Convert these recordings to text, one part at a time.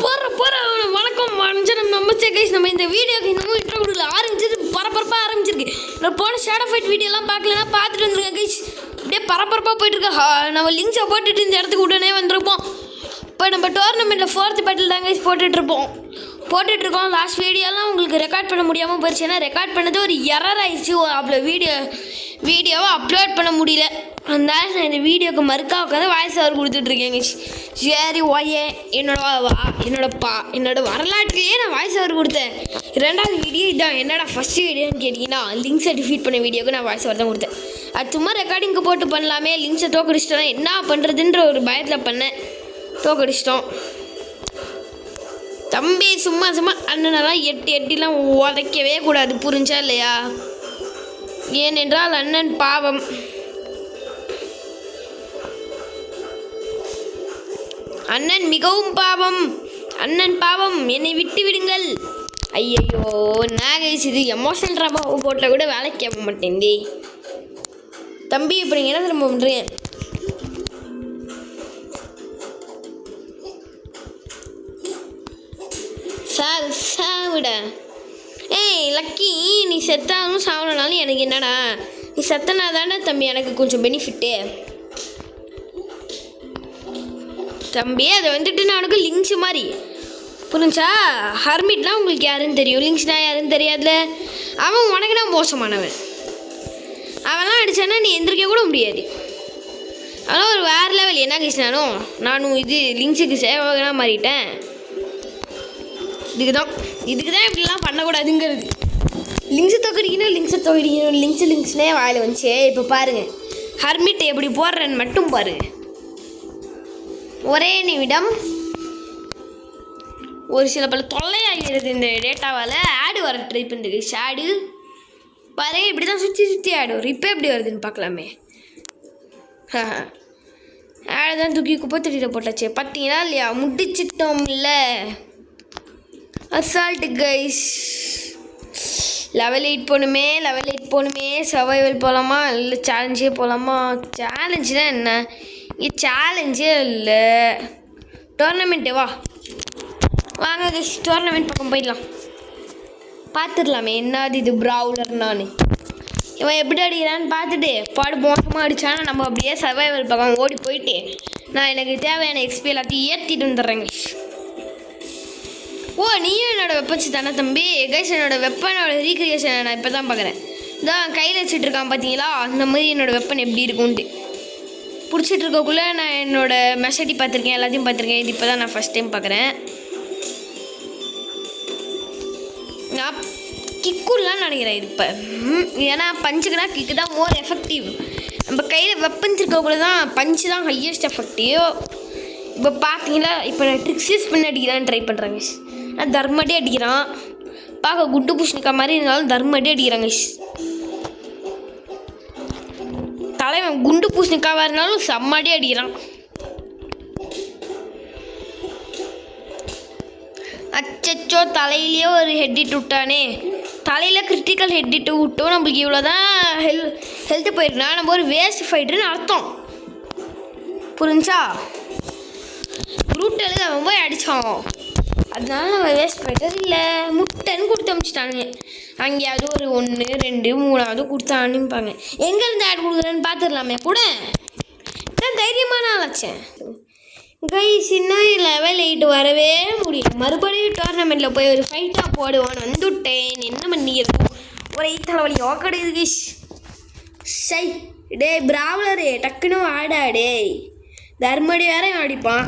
வணக்கம் வணக்கம் நமஸ்தே கைஸ். நம்ம இந்த வீடியோக்கு இன்னமும் இன்ட்ரோ கொடுக்கல, பரபரப்பாக ஆரம்பிச்சிருக்கு. நான் போன ஷேடோ ஃபைட் வீடியோலாம் பார்க்கலன்னா பார்த்துட்டு வந்துருக்கேன் கைஸ். அப்படியே பரபரப்பாக போயிட்டுருக்கா. நம்ம லிங்க்ஸை போட்டுட்டு இந்த இடத்துக்கு உடனே வந்திருப்போம். இப்போ நம்ம டோர்னமெண்ட்டில் 4th பேட்டில் தான் கைஸ் போட்டுட்ருக்கோம். லாஸ்ட் வீடியோலாம் உங்களுக்கு ரெக்கார்ட் பண்ண முடியாமல் போயிடுச்சு. ஏன்னா ரெக்கார்ட் பண்ணது ஒரு எரர் ஆயிடுச்சு. அவ்வளோ வீடியோவை அப்லோட் பண்ண முடியல. அதனால நான் இந்த வீடியோக்கு மறுக்கா உட்காந்து வாய்ஸ் ஓவர் கொடுத்துட்ருக்கேங்க. சரி ஓயே என்னோட வரலாற்றுலேயே நான் வாய்ஸ் ஓவர் கொடுத்தேன். 2வது வீடியோ இதான். என்னடா ஃபஸ்ட்டு வீடியோன்னு கேட்டிங்கன்னா லிங்க்ஸை டிஃபீட் பண்ண வீடியோக்கு நான் வாய்ஸ் ஓவர் தான் கொடுத்தேன். அது சும்மா ரெக்கார்டிங்க்கு போட்டு பண்ணலாமே, லிங்க்ஸை தோக்கடிச்சிட்டோன்னா என்ன பண்ணுறதுன்ற ஒரு பயத்தில் பண்ணேன். தோக்கடிச்சிட்டோம். தம்பி சும்மா அண்ணனெல்லாம் எட்டிலாம் உதைக்கவே கூடாது, புரிஞ்சா இல்லையா? ஏனென்றால் அண்ணன் பாவம். அண்ணன் மிகவும் பாவம். என்னை விட்டு விடுங்கள். ஐயோ நாகேஷ், இது எமோஷனல் ட்ராமா போட்டில் கூட வேலைக்கு கேட்க மாட்டேன்டி தம்பி. இப்போ நீங்கள் என்ன திரும்ப பண்ணுறீங்க? சாவிட. ஏய் லக்கி, நீ செத்தாலும் சாவனாலும் எனக்கு என்னடா? நீ செத்தனா தானே தம்பி எனக்கு கொஞ்சம் பெனிஃபிட்டு தம்பி. அதை வந்துட்டு நான் உனக்கு லிங்க்ஸ் மாதிரி புரிஞ்சா. ஹர்மிட்லாம் உங்களுக்கு யாருன்னு தெரியும், லிங்க்ஸ்னா யாருன்னு தெரியாதுல. அவன் உனக்கு தான் மோசமானவன். அவன்லாம் அடித்தானா நீ எந்திரிக்க கூட முடியாது. அதெல்லாம் ஒரு வேறு லெவல். என்ன கிருஷ்ணானும் நானும் இது லிங்க்ஸுக்கு சேவகனாக மாறிட்டேன். இதுக்கு தான் இப்படிலாம் பண்ணக்கூடாதுங்கிறது. லிங்க்ஸை தோக்கடிக்கணும். லிங்க்ஸ்னே வாயில் வந்துச்சு. இப்போ பாருங்கள் ஹர்மிட்டை எப்படி போடுறேன்னு மட்டும் பாருங்கள். ஒரே நிமிடம். ஒரு சில பல தொல்லையாகிறது இந்த டேட்டாவால். ஆடு வர ட்ரை பண்ணுறது. ஆடு பாரு, இப்படி தான் சுற்றி ஆடு வரும். இப்போ எப்படி வருதுன்னு பார்க்கலாமே. ஆடு தான் தூக்கி குப்பை தொட்டியில் போட்டாச்சு. பார்த்தீங்களா இல்லையா? முடிச்சிட்டோம் இல்லை? Assault guys. லெவல் 8 போகணுமே. சர்வைவல் போகலாமா இல்லை சேலஞ்சே போகலாமா? சேலஞ்சுனா என்ன? இங்கே சேலஞ்சே இல்லை, டோர்னமெண்ட்டு. வாங்க கைஸ், டோர்னமெண்ட் பக்கம் போயிடலாம். பார்த்துடலாமே என்னது இது ப்ராவுலர். நான் இவன் எப்படி அடிக்கிறான்னு பார்த்துட்டு பாடு மோசமாக அடித்தானா நம்ம அப்படியே சர்வைவல் பக்கம் ஓடி போயிட்டு நான் எனக்கு தேவையான எக்ஸ்பி எல்லாத்தையும் ஏற்றிட்டு வந்துடுறேங்க. ஓ, நீயும் என்னோடய வெப்பன்ஸ் தானே தம்பி? கைஸ், என்னோடய வெப்பனோட ரீக்ரியேஷனை நான் இப்போ தான் பார்க்குறேன். இதான் கையில் வச்சுட்டு இருக்கான் பார்த்தீங்களா? அந்த மாதிரி என்னோடய வெப்பன் எப்படி இருக்கும்ன்ட்டு பிடிச்சிட்டு இருக்கக்குள்ளே நான் என்னோடய மெசேஜ் பார்த்துருக்கேன், எல்லாத்தையும் பார்த்துருக்கேன். இது இப்போ தான் நான் ஃபஸ்ட் டைம் பார்க்குறேன். நான் கிக்குலாம் நினைக்கிறேன் இது இப்போ. ஏன்னா பஞ்சுக்குனா கிக்கு தான் மோர் எஃபெக்டிவ். நம்ம கையில் வெப்பன்ஸ் இருக்கக்குள்ள தான் பஞ்சு தான் ஹையஸ்ட் எஃபெக்டிவ். இப்போ பார்த்தீங்களா, இப்போ நான் ட்ரிக்ஸ் யூஸ் பண்ணி அடிக்கிறான்னு ட்ரை பண்ணுறாங்க. நான் தர்மடி அடிக்கிறான். பார்க்க குண்டு பூஷணிக்கா மாதிரி இருந்தாலும் தர்மடி அடிக்கிறாங்க. தலைவன் குண்டு பூஷணிக்காவாக இருந்தாலும் செம்மடி அடிக்கிறான். அச்சச்சோ, தலையிலேயே ஒரு ஹெட்டிட்டு விட்டானே. தலையில் கிரிட்டிக்கல் ஹெட்டிட்டு விட்டோம். நம்மளுக்கு இவ்வளோ தான் ஹெல்த்து போயிருக்குன்னா நம்ம ஒரு வேஸ்ட் ஃபைட்டர்னு அர்த்தம், புரிஞ்சா? ரூட்டலுக்கு அவன் போய் அடித்தான். அதனால நம்ம வேஸ்ட் ஃபைட்டர் இல்லை, முட்டைன்னு கொடுத்து அமிச்சிட்டானுங்க. அங்கேயாவது ஒரு 1 2 3வது கொடுத்தா அனுப்பாங்க. எங்கேருந்து ஆட் கொடுக்குறேன்னு பார்த்துடலாமே கூட. இதான் தைரியமான ஆளாச்சேன் கைஸ். இன்னும் லெவல் 8 வரவே முடியும். மறுபடியும் டோர்னமெண்ட்டில் போய் ஒரு ஃபைட்டாக போடுவான்னு வந்துவிட்டேன். என்ன பண்ணிக்கிறோம்? ஒரு தலைவலி ஓக்கடையுது கைஸ். சை டே ப்ராவலரு, டக்குன்னு ஆடாடே. தர்மடி வேற அடிப்பான்.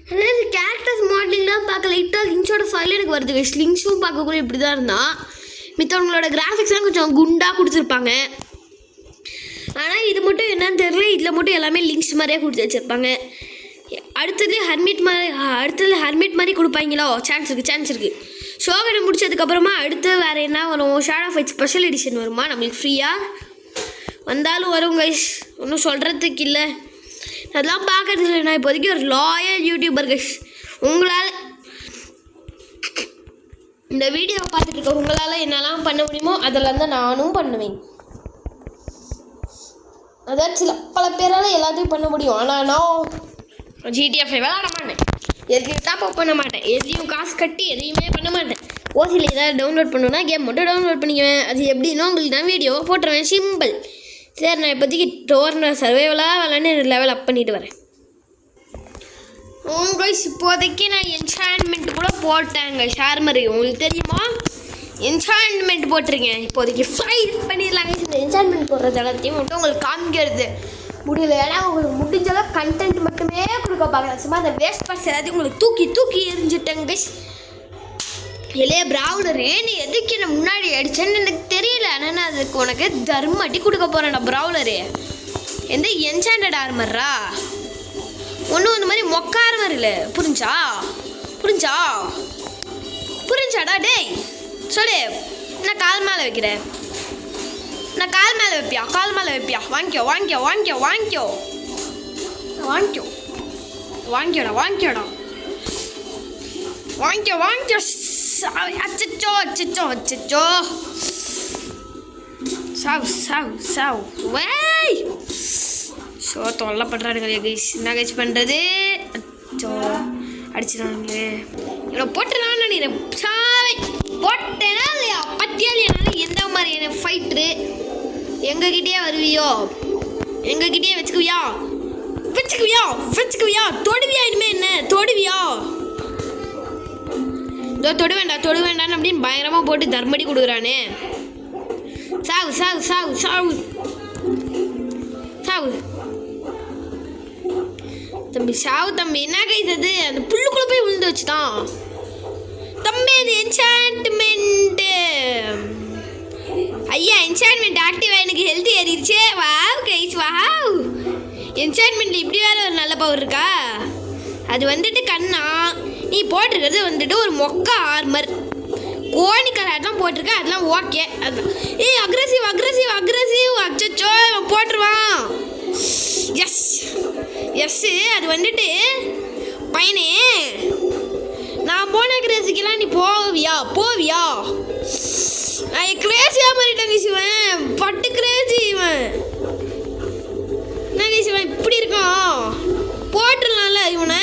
ஆனால் இந்த கேரக்டர்ஸ் மாடலிங்லாம் பார்க்க லைட்டாக லிங்க்ஸோட ஃபைல் எனக்கு வருது கைஸ். லிங்க்ஸும் பார்க்கக்கூட இப்படி தான் இருந்தான். மித்தவங்களோட கிராஃபிக்ஸ்லாம் கொஞ்சம் குண்டாக கொடுத்துருப்பாங்க. ஆனால் இது மட்டும் என்னன்னு தெரியல, இதில் மட்டும் எல்லாமே லிங்க்ஸ் மாதிரியே கொடுத்து வச்சுருப்பாங்க. அடுத்தது ஹர்மிட் மாதிரி கொடுப்பாங்களோ? சான்ஸ் இருக்குது. ஷோகனை முடிச்சதுக்கப்புறமா அடுத்து வேறு என்ன வரும்? ஷேடோ ஃபைட் ஸ்பெஷல் எடிஷன் வருமா நம்மளுக்கு ஃப்ரீயாக? வந்தாலும் வரும் கைஸ், ஒன்றும் சொல்கிறதுக்கு இல்லை. அதெல்லாம் பார்க்கறது இல்லை. நான் இப்போதைக்கு ஒரு லாயல் யூடியூபர் கைஸ். உங்களால் இந்த வீடியோவை பார்த்துட்டு இருக்க உங்களால் என்னெல்லாம் பண்ண முடியுமோ அதெல்லாம் தான் நானும் பண்ணுவேன். அதான் பல பேரால் எல்லாத்தையும் பண்ண முடியும். ஆனால் நான் GTA 5 விளாட மாட்டேன். எதையும் டாப் அப் பண்ண மாட்டேன், எதையும் காசு கட்டி எதையுமே பண்ண மாட்டேன். ஓசியில் ஏதாவது டவுன்லோட் பண்ணணுன்னா கேம் மட்டும் டவுன்லோட் பண்ணிக்குவேன். அது எப்படின்னா உங்களுக்கு நான் வீடியோவை போட்டுருவேன், சிம்பிள். சரி, நான் இப்போதைக்கு டோர்னர் சர்வைவலாக விளாண்டு லெவல் அப் பண்ணிட்டு வரேன். கைஸ் இப்போதைக்கு நான் என்சான்மெண்ட் கூட போட்டேங்க. ஷார்மரி உங்களுக்கு தெரியுமா, என்சான்மெண்ட் போட்டிருக்கேன். இப்போதைக்கு ஃபைட் பண்ணிடலாங்க. இந்த என்சான்மெண்ட் போடுறது எல்லாத்தையும் மட்டும் உங்களுக்கு காமிக்கிறது முடியல, ஏன்னா உங்களுக்கு முடிஞ்சளவு கண்டென்ட் மட்டுமே கொடுக்க பார்க்குறேன். சும்மா அந்த வேஸ்ட் பார்ட்ஸ் எல்லாத்தையும் உங்களுக்கு தூக்கி எரிஞ்சிட்டேங்க கைஸ். இல்லையே ப்ரௌலர் நீ எதுக்கு என்ன முன்னாடி அடிச்சேன்னு எனக்கு தெரியல. ஆனால் நான் அதுக்கு உனக்கு தர்மட்டி கொடுக்க போகிறேன்டா ப்ரௌலரு. எந்த என்சாண்டட் ஆர்மரா ஒன்றும் இந்த மாதிரி மொக்க ஆர்மர் இல்லை, புரிஞ்சாடா டேய் சொல்லு. நான் கால் மேலே வைக்கிறேன், நான் கால் மேலே வைப்பியா, வாங்கிக்கோடா அச்சோ சாவ் வேய் ஷோ தொல்லை பண்ணுறானுங்களே கைஸ். என்ன கைஸ் பண்ணுறது, அச்சோ அடிச்சிடாங்களே. இவ்வளோ போட்டுடலான்னு நினைக்கிறேன். சாவை போட்டேனா இல்லையா, பத்தியா இல்லையா, எந்த மாதிரியான ஃபைட்ரு எங்ககிட்டயே வருவியோ, எங்ககிட்டயே வச்சுக்குவியா, தொடுவியா, இனிமே என்ன தொடுவியா, இதோ தொடு வேண்டான்னு அப்படின்னு பயங்கரமாக போட்டு தர்மடி கொடுக்குறானே. சாவு தம்பி, தம்பி. என்ன கைது அந்த புல்லுக்குள்ளே போய் விழுந்து வச்சுதான் தம்பி. அது என்சான்ட்மெண்ட்டு ஐயா, என்சான்ட்மெண்ட் ஆக்டிவ் எனக்கு ஹெல்த் ஏறிடுச்சே. Wow guys wow. என்சான்ட்மெண்ட்டில் இப்படி வேறு ஒரு நல்ல பவர் இருக்கா. அது வந்துட்டு கண்ணா, நீ போட்டிருக்கிறது வந்துட்டு ஒரு மொக்க ஆர்மர் கோணி கலர் தான் போட்டிருக்க, அதெல்லாம் ஓகே. அதுதான் அக்ரெசிவ் அச்சோ போட்டுருவான். எஸ் அது வந்துட்டு பையனே, நான் போன கிரேசிக்கெல்லாம் நீ போவியா. நான் கிரேசியாக மாறிட்டேன் சிவன், பட்டு கிரேசி இவன். என்ன சிவன் இப்படி இருக்கான், போட்டுடலாம்ல இவனை.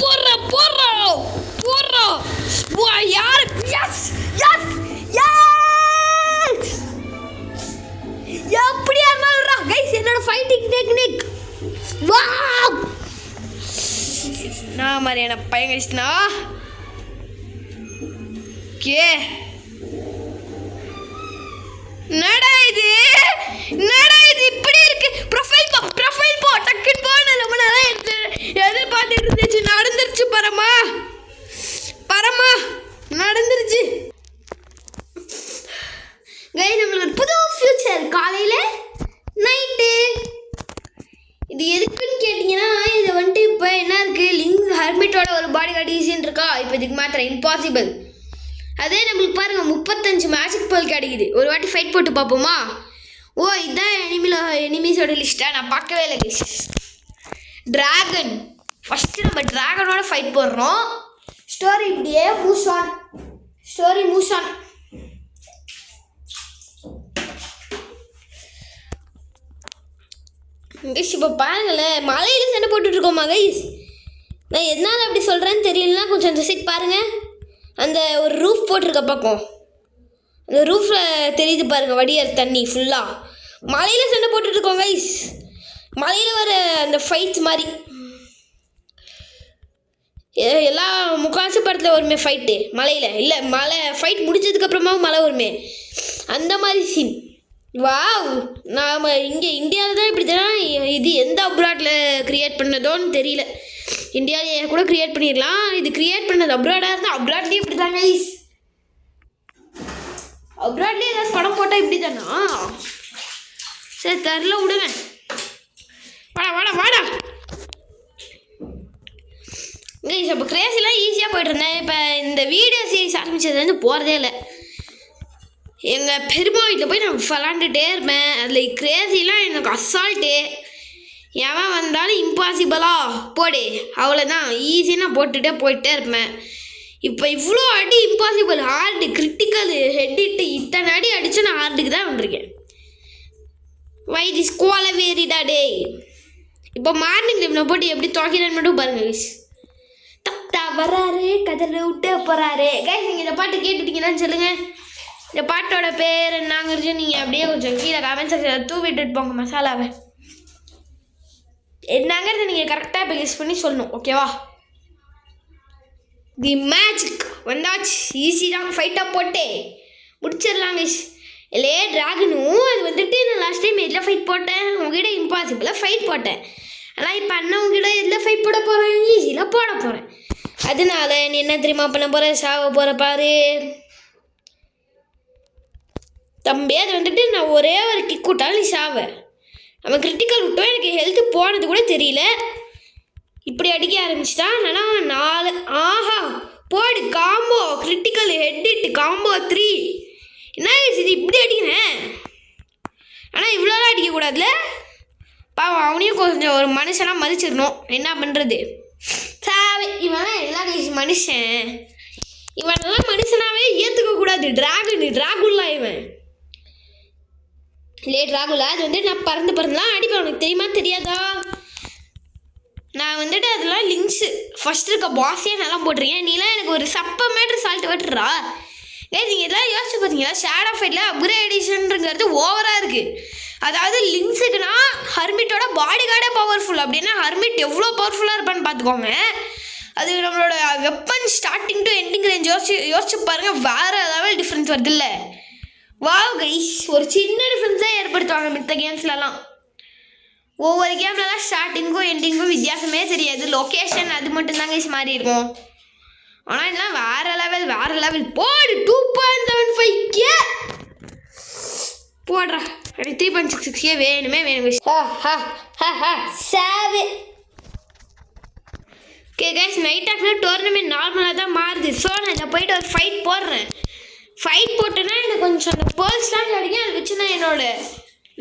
போடுறோம் யார் எப்படியா இருந்தாலும் கைஸ் என்னோட ஃபைட்டிங் டெக்னிக் வாவ். நான் மாதிரியான பையன் கைஸ்னா கே நடா இது இப்படி இருக்கு. ப்ரொஃபைல் போ டக்குன்னு போன ரொம்ப நல்லா எதிர்பார்த்துட்டு இருந்துச்சு. நடந்துருச்சு பரமா நடந்துருச்சு கைஸ். நம்மளுக்கு புது ஃபியூச்சர் காலையில் நைட்டு. இது எதுக்குன்னு கேட்டிங்கன்னா, இது வந்துட்டு இப்போ என்ன இருக்குது, லிங்க் ஹர்மிட்டோட ஒரு பாடி கார்டு ஈஸின்னு இருக்கா. இப்போ இதுக்கு மாத்திரம் இம்பாசிபிள். அதே நம்மளுக்கு பாருங்கள் 35 மேஜிக் பால் கிடைக்குது. ஒரு வாட்டி ஃபைட் போட்டு பார்ப்போமா. இதுதான் எனிமீஸோட லிஸ்ட்டாக நான் பார்க்கவே இல்லை கைஸ். ட்ராகன் ஃபஸ்ட்டு நம்ம ட்ராகனோட ஃபைட் போடுறோம். ஸ்டோரி இப்படியே மூவ்ஸ் ஆன் கைஸ். இப்போ பாருங்களேன், மலையில் சண்டை போட்டுட்ருக்கோமா கைஸ். நான் எதனால் அப்படி சொல்கிறேன்னு தெரியலனா கொஞ்சம் அந்த சைட் பாருங்கள். அந்த ஒரு ரூஃப் போட்டிருக்க பக்கம், அந்த ரூஃபில் தெரியுது பாருங்கள் வடியார் தண்ணி ஃபுல்லாக. மலையில் சண்டை போட்டுட்ருக்கோம் கைஸ். மலையில் வர அந்த ஃபைட்ஸ் மாதிரி எல்லா முக்காசு படத்தில் வருமே ஃபைட்டு மலையில். இல்லை மலை ஃபைட் முடிச்சதுக்கப்புறமாவும் மழை வருமே, அந்த மாதிரி சீன். வாவ். நாம் இங்கே இந்தியாவில் தான் இப்படி தான். இது எந்த அப்ராடில் க்ரியேட் பண்ணதோன்னு தெரியல. இந்தியாவிலேயே கூட க்ரியேட் பண்ணிடலாம். இது க்ரியேட் பண்ணது அப்ராடாக இருந்தால் அப்ராட்லேயும் இப்படி தாங்க கைஸ். அப்ராட்லேயே ஏதாவது படம் போட்டால் இப்படி தானா. சரி தரல விடுங்க. வாடா கைஸ். இப்போ கிரேஸிலாம் ஈஸியாக போய்ட்டுருந்தேன். இப்போ இந்த வீடியோ சீரிஸ் ஆரம்பித்ததுலேருந்து போகிறதே இல்லை. எங்கள் பெருமா வீட்டில் போய் நான் விளாண்டுட்டே இருப்பேன். அதில் கிரேஸிலாம் எனக்கு அசால்ட்டு. எவன் வந்தாலும் இம்பாசிபிளா போடு, அவ்வளோதான். ஈஸியாக நான் போயிட்டே இருப்பேன். இப்போ இவ்வளோ அடி இம்பாசிபிள், ஹார்டு, கிரிட்டிக்கல், ஹெட்டிட்டு இத்தனை அடி அடித்து நான் ஹார்டுக்கு தான் வந்திருக்கேன். வயிறு ஸ்கோல வேறிடா டே. இப்போ மார்னிங் டைமில் போட்டு எப்படி துவைக்கிறேன்னு மட்டும் பாருங்கள் கைஸ். வர்றாரு கதரை விட்டு போகிறாரு. கைஸ் நீங்கள் இந்த பாட்டு கேட்டுட்டீங்கன்னு சொல்லுங்கள். இந்த பாட்டோட பேர் என்னங்கிறது நீங்கள் அப்படியே கொஞ்சம் கீழே கமெண்ட் செக்ஷனில் தூவிட்டுட்டு போங்க மசாலாவை. என்னங்கிறது நீங்கள் கரெக்டாக இப்போ கெஸ் பண்ணி சொல்லணும். ஓகேவா? தி மேஜிக் வந்தாச்சு. ஈஸி தான். ஃபைட்டாக போட்டே முடிச்சிடலாம் கைஸ். இல்லையே ட்ராகனும் அது வந்துட்டு நான் லாஸ்ட் டைம் எதில் ஃபைட் போட்டேன், உங்ககிட்ட இம்பாசிபிளாக ஃபைட் போட்டேன். ஆனால் இப்போ அண்ணன் உங்ககிட்ட எதில் ஃபைட் போட போகிறேன், ஈஸியில் போட போகிறேன். அதனால நீ என்ன தெரியுமா பண்ண போகிற, சாவ போகிற பாரு தம்பி. அது வந்துட்டு நான் ஒரே ஒரு கிக் விட்டாலும் நீ சாவ. அவன் கிரிட்டிக்கல் விட்டோம், எனக்கு ஹெல்த்து போனது கூட தெரியல. இப்படி அடிக்க ஆரம்பிச்சிட்டா. ஆனால் 4 ஆஹா போடு காம்போ கிரிட்டிக்கல் ஹெட் காம்போ 3. என்ன இது இப்படி அடிக்கிறேன். ஆனால் இவ்வளோலாம் அடிக்கக்கூடாதுல. பாவம் அவனையும் கொஞ்சம் ஒரு மனுஷனாக மதிச்சிடணும். என்ன பண்ணுறது சாவே. இவெல்லாம் எல்லாம் மனுஷன். இவனெல்லாம் மனுஷனாகவே ஏற்றுக்கக்கூடாது. ட்ராகுலா இவன் இல்லையே ட்ராகுலா. அது வந்து நான் பறந்துலாம் அடிப்பேன். உனக்கு தெரியுமா தெரியாதா? நான் வந்துட்டு அதெல்லாம் லிங்க்ஸு ஃபஸ்ட் இருக்க பாஸே நல்லா போட்டிருக்கேன். நீலாம் எனக்கு ஒரு சப்ப மேட்ரு சால்ட்டு வெட்டுறா. நீங்கள் இதெல்லாம் யோசிச்சு பார்த்தீங்களா? ஷேடோ ஃபைட்டில் அப்கிரேடேஷன்ங்கிறது ஓவராக இருக்குது. அதாவது லிங்க்ஸுக்குன்னா ஹர்மிட்டோட பாடி கார்டே பவர்ஃபுல். அப்படின்னா ஹர்மிட் எவ்வளோ பவர்ஃபுல்லாக இருப்பான்னு பார்த்துக்கோங்க. அது நம்மளோட weapon starting to ending range யோசிச்சு பாருங்கள். வேறு லெவல் டிஃப்ரென்ஸ் வருது இல்லை? வாவ் கைஸ், ஒரு சின்ன டிஃப்ரென்ஸாக ஏற்படுத்துவாங்க மித்த கேம்ஸ்லலாம். ஒவ்வொரு கேம்லலாம் ஸ்டார்டிங்கும் எண்டிங்கும் வித்தியாசமே தெரியாது. லொக்கேஷன் அது மட்டும்தான் கைஸ் மாறி இருக்கும். ஆனால் இதெல்லாம் வேறு லெவல் போடு. 2.75 போடுறா. 3.66 வேணும் கைஸ். சாவே. ஓகே கைஸ், நைட் ஆஃப்னா டோர்னமெண்ட் நார்மலாக தான் மாறுது. ஸோ நான் இதை போயிட்டு ஒரு ஃபைட் போடுறேன். ஃபைட் போட்டேன்னா எனக்கு கொஞ்சம் அந்த பேர்ஸ்லாம் கிடைக்கும். அதை வச்சு நான் என்னோட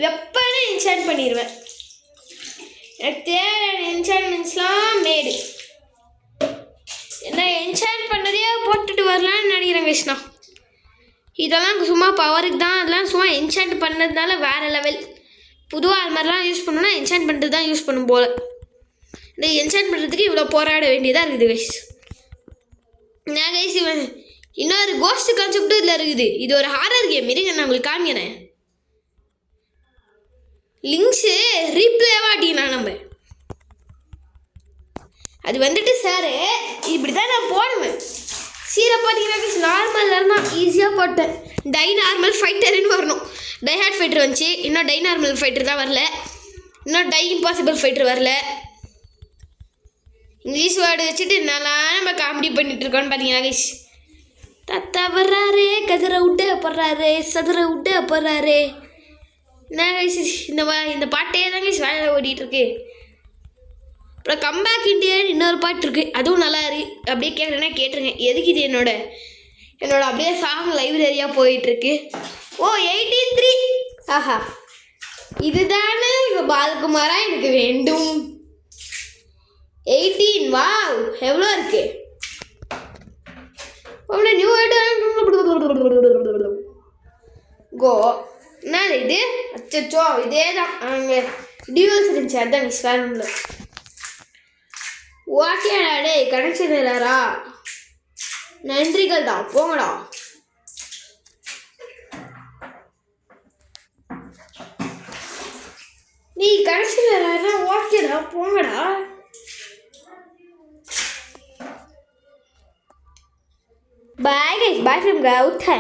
வெப்பனை என்சாண்ட் பண்ணிடுவேன். எனக்கு தேவையான என்சான்மெண்ட்ஸ்லாம் மேடு. என்ன என்சாண்ட் பண்ணதே போட்டுட்டு வரலான்னு நினைக்கிறேன் கிருஷ்ணா. இதெல்லாம் சும்மா பவருக்கு தான். அதெல்லாம் சும்மா என்சாண்ட் பண்ணதுனால வேறு லெவல். பொதுவாக அது மாதிரிலாம் யூஸ் பண்ணணும்னா என்சாண்ட் பண்ணுறது தான் யூஸ் பண்ணும் போல். இந்த என்சாண்ட் பண்ணுறதுக்கு இவ்வளோ போராட வேண்டியதாக இருக்குது கைஸ். நான் கைஸ் இவன் இன்னொரு கோஸ்ட் கான்செப்டும் இதில் இருக்குது. இது ஒரு ஹாரர் கேம். இருங்க நான் உங்களுக்கு காமிக்கிறேன். லிங்க்ஸு ரீப்ளேவாக அடிக்கணும் நம்ம. அது வந்துட்டு சார் இப்படி தான் நான் போடுவேன். சீரை பார்த்தீங்கன்னா நார்மலில் இருந்தால் ஈஸியாக போட்டேன். டை நார்மல் ஃபைட்டர்னு வரணும். டை ஹார்ட் ஃபைட்டர் வந்துச்சு. இன்னும் டை நார்மல் ஃபைட்டர் தான் வரல. இன்னும் டை இம்பாசிபிள் ஃபைட்டர் வரல. இங்கிலீஷ் வேர்டு வச்சுட்டு என்னெல்லாம் நம்ம காமெடி பண்ணிகிட்ருக்கோன்னு பார்த்தீங்கன்னா கைஸ். தத்தா வர்றாரு கதிரை விட்டு போடுறாரு சதுரை விட்டு போடுறாரு. என்ன கைஸ் இந்த பாட்டே தான் கைஸ் வேலை ஓடிட்டுருக்கு. அப்புறம் கம்பேக் இண்டியன் இன்னொரு பாட்டு இருக்குது. அதுவும் நல்லா இருக்கு. அப்படியே கேட்குறேன்னா கேட்டுருங்க. எதுக்கு இது என்னோட அப்படியே சாங் லைப்ரரியாக போயிட்டுருக்கு. ஓ 18.3. ஆஹா இதுதானே இப்போ பாலகுமாரா எனக்கு வேண்டும். 18 வாவ் எவ்வளோ இருக்கு. நியூ கோ என்னது இது? அச்சோ இதே தான் அங்கே டியூல்ஸ் இருந்துச்சு. அதுதான் மிஸ் வேறு ஒன்றும். ஓகேடா டே கனெக்ஷன் இல்லைரா. நன்றிகள்டா போங்கடா. நீ கனெக்ஷன் இல்லைரா. ஓகேடா போங்கடா. Bye guys, bye from Gautha.